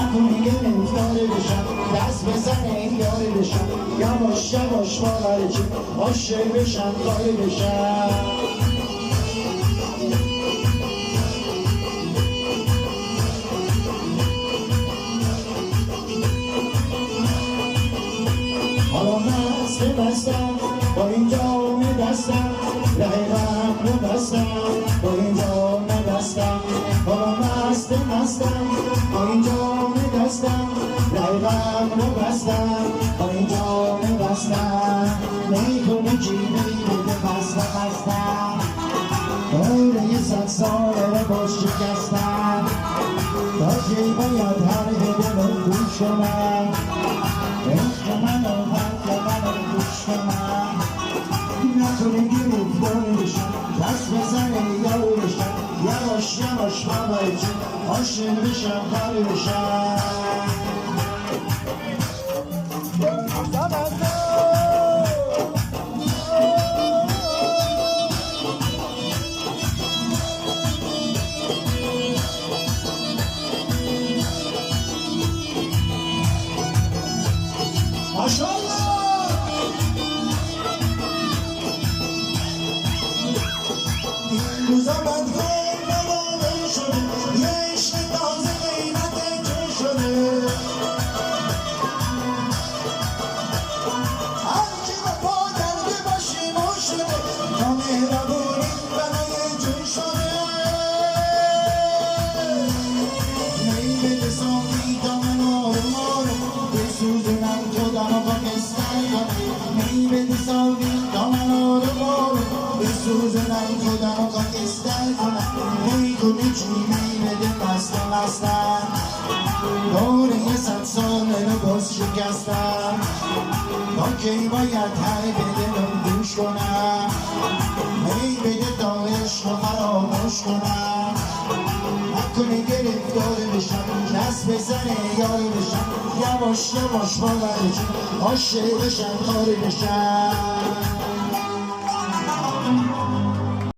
نکنی گرفتاره بشم دست بزنه یاره بشم یواش یواش باور چی عاشق بشم کاره بشم حالا مستم با این جام دستم رقیقم رو بستم با این جام دستم حالا مستم با این جام دستم رقیقم رو بستم با این جام دستم میکنه چی میبوده بستم دوره 100 ساله رو باز شکستم تا کی باید هر دلم گوش کنم عشق منو گوش کنم نکنه گرفتاره بشم دست بزنه یارو بشم یواش یواش بابای چی عاشق بشم کاره بشم ماشاءالله این روزا بدگاه نمانه شده یه عشق تازه قیمت چه شده هرچی با پا درده باشیم و شده ما مهربونیم برای جون شده نیبه صافی تا من آروم آروم بسوزونم خودم و خاکستر کنم نیبه صافی تا من آروم آروم بسوزونم خودم و خاکستر کنم میکنی چی میبده مستم دوره 100 ساله رو باز شکستم تا کی باید هر دلم گوش کنم هی بده تا عشق رو فراموش کنم نکنه گرفتاره بشم دست بزنه یاری بشم یواش یواش باور چی عاشق بشم کاره بشم